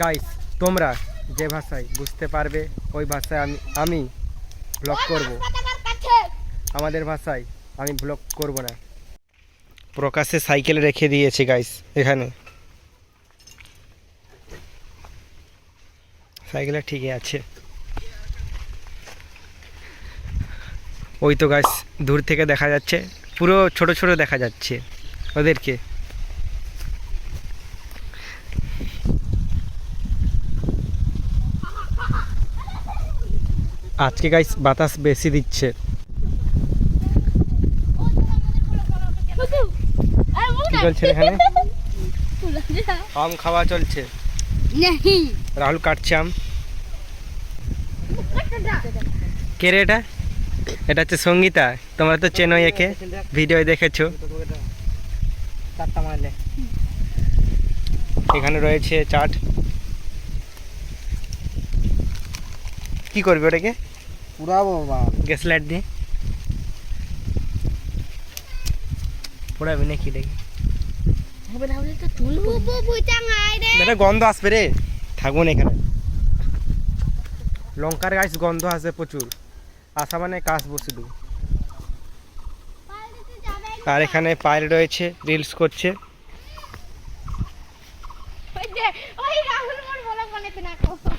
Guys তোমরা যে ভাষায় বুঝতে পারবে ওই ভাষায় আমি ব্লগ করব। আমাদের ভাষায় আমি ব্লগ করব না। প্রকাশে সাইকেল রেখে দিয়েছি গাইস, এখানে সাইকেলটা ঠিকই আছে। ওই তো গাইস দূর থেকে দেখা যাচ্ছে, পুরো ছোট ছোট দেখা যাচ্ছে ওদেরকে। আজকে গাইস বাতাস বেশি দিচ্ছে। কি চলছে এখানে? আম খাওয়া চলছে। রাহুল কাটছে আম। কে রে এটা? এটা হচ্ছে সঙ্গীতা। তোমরা তো চেনো একে, ভিডিও দেখেছো। এখানে রয়েছে চাট। কি করবি ওটাকে? পুরাবো গ্যাস লাইট দিয়ে পোড়াবি নাকি? দেখি এটা গন্ধ আসবে রে, থাকুন এখানে। লঙ্কার গাছ গন্ধ আসবে প্রচুর, আসা মানে কাশবো শুধু। আর এখানে পায়েল রয়েছে, রিলস করছে।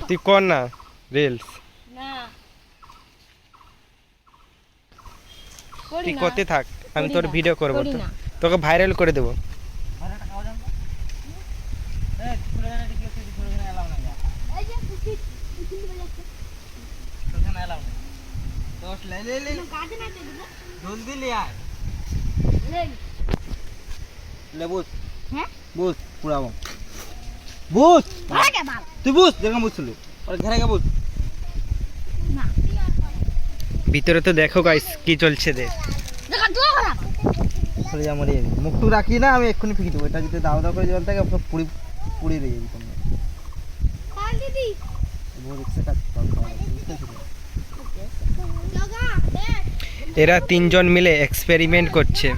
তুই কর না রিলস, তুই করতে থাক, আমি তোর ভিডিও করবো, তোকে ভাইরাল করে দেবো। ভিতরে তো দেখো গাইস কি চলছে দে। মুখ রাখি না, আমি এক্ষুনি ফিকে দেবো। এটা যদি দাও দাও করে জল থাকে পুড়ি পুড়ি দিয়ে যাবি তোমরা। এরা তিনজন মিলে এক্সপেরিমেন্ট করছে।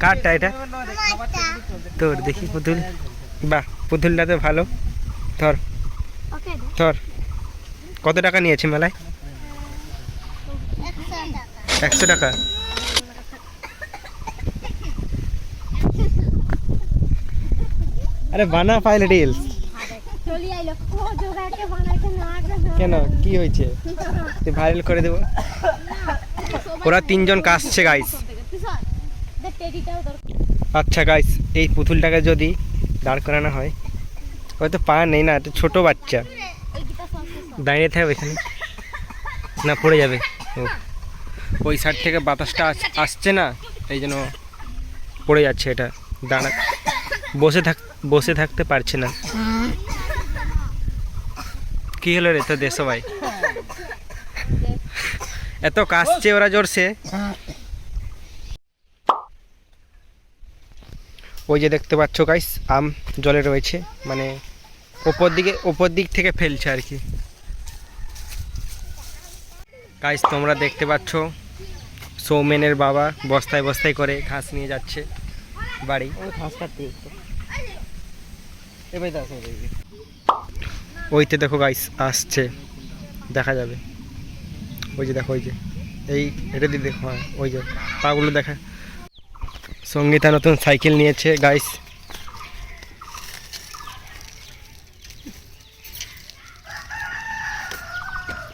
কারটা এটা? তোর দেখি পুতুল। বাহ, পুতুলটা তো ভালো। ধর ধর। কত টাকা নিয়েছে মেলায়? 100 টাকা। আরে বানা ফাইল রিলস। কেন কি হয়েছে? তুই ভাইরাল করে দেবো। ওরা তিনজন কাশছে গাইস। আচ্ছা গাইস, এই পুতুলটাকে যদি দাঁড় করানো হয়, হয়তো পা নেই না, ছোট বাচ্চা দাঁড়িয়ে থাকবে এখানে, না পড়ে যাবে। ওই সাইড থেকে বাতাসটা আসছে না, এই জন্য পড়ে যাচ্ছে। এটা দাঁড়া বসে থাকতে পারছে না। কি হলো রে তো দেশো ভাই? এত কাশছে ওরা জোরছে। ওই যে দেখতে পাচ্ছ গাইস, আম জলে রয়েছে, মানে ওপর দিক থেকে ফেলছে আর কি। গাইস তোমরা দেখতে পাচ্ছ সৌমেনের বাবা বস্তায় বস্তায় করে ঘাস নিয়ে যাচ্ছে বাড়ি। ঘাস কাটতে ওইতে দেখো গাইস আসছে, দেখা যাবে। ওই যে দেখো, ওই যে এই এটা দিয়ে দেখো, হ্যাঁ ওই যে পাগুলো দেখা। সঙ্গীতা নতুন সাইকেল নিয়েছে গাইস।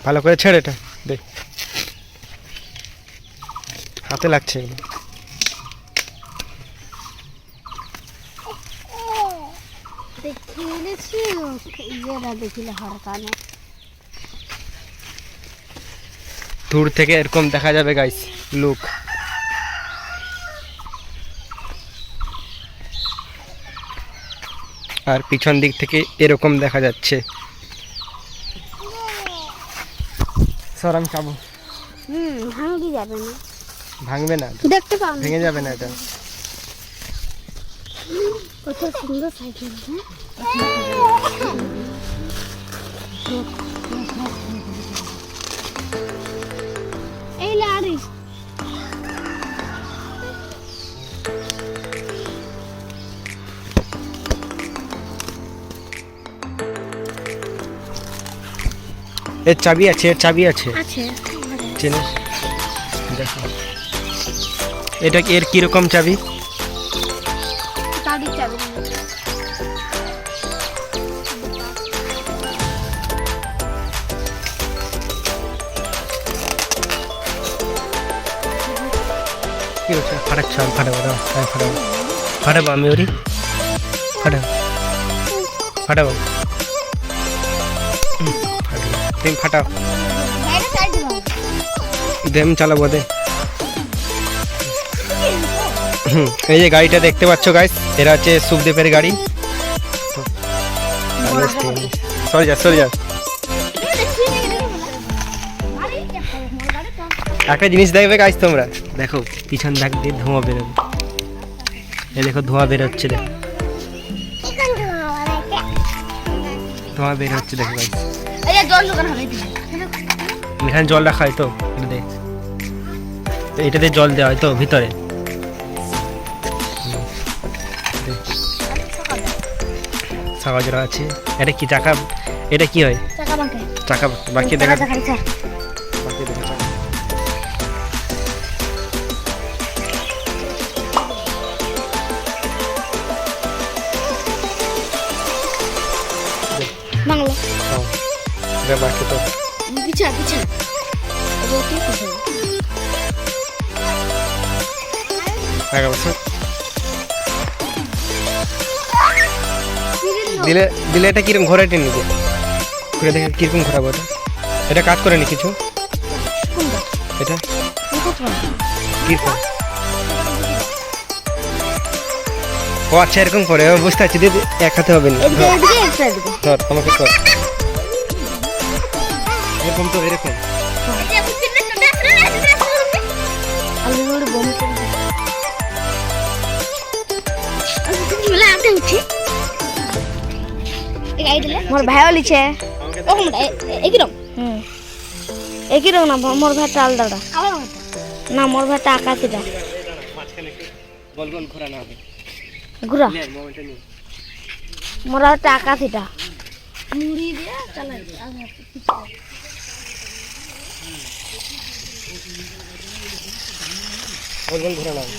ভালো করে ছেড়ে, এটা দেখ হাতে লাগছে এগুলো। দূর থেকে এরকম দেখা যাবে গাইস লুক। আর পিছন দিক থেকে এরকম দেখা যাচ্ছে। সর আমি খাবো। ভাঙে যাবে না, ভাঙবে না, দেখতে পাও না, ভেঙে যাবে না। এটা কত সুন্দর সাইকেল। এই লাড়ি এর চাবি আছে, এর চাবি আছে, আছে চিনিস? দেখো এটা এর কিরকম চাবি? গাড়ির চাবি কি হচ্ছে? ফাটাচ্ছ? ফাটাবো দাও, আমি ফাটাবো, ফাটাবো আমি ওরি, ফাটাবো, ফাটাবো, ফাটাবো, তুমি ফাটাও, গাড়িটা সাইড দাও দে আমি চালাবো দে। এই যে গাড়িটা দেখতে পাচ্ছ গাইস, এরা হচ্ছে সুখদেবের গাড়ি। সরে যা, সরে যা। একটা জিনিস দেখবে গাইস তোমরা, দেখো পিছন দিক দিয়ে ধোঁয়া বেরোবে, এই দেখো ধোঁয়া বেরোচ্ছে, দেখো ধোঁয়া বের হচ্ছে, দেখো গাইস। এই যে জল দোকান হবে এখানে জল রাখা হয় তো, এটাতে জল দেওয়া হয় তো ভিতরে। সাগা জোড়া আছে। এটা কি চাকা? এটা কি হয়? চাকা বাঁকে চাকা বাকি দেখা, চাকা রিক্সা বাকি দেখা চাকা। বাংলা হ্যাঁ, এটা বাকি তো। পিছা পিছা রোটি পিছা আগা বছর দিলে দিলে এটা কিরকম ঘোরাটে নিবে, ঘুরে দেখে কিরকম ঘোরাবো এটা। এটা কাজ করেনি কিছু, এটা কিরকম? ও আচ্ছা এরকম করে, আমি বুঝতে পারছি। দিদি এক হাতে হবে না, এদিকে এদিকে একটা এদিকে ধর আমাকে কর, এরকম তো, এরকম। আলু বড় বম করে চলে আপনি উঠি এই গাই দিলে মোর ভাইও লিছে ও একদম একদম না মোর ভাইটা আলাদা না মোর ভাইটা আকাশিটা গোল গোল ঘোরানো হবে, ঘুরা মোমেন্টে নিয়ে। মোর ভাইটা আকাশিটা মুড়ি দিয়ে চালাই গোল গোল ঘোরানো হবে।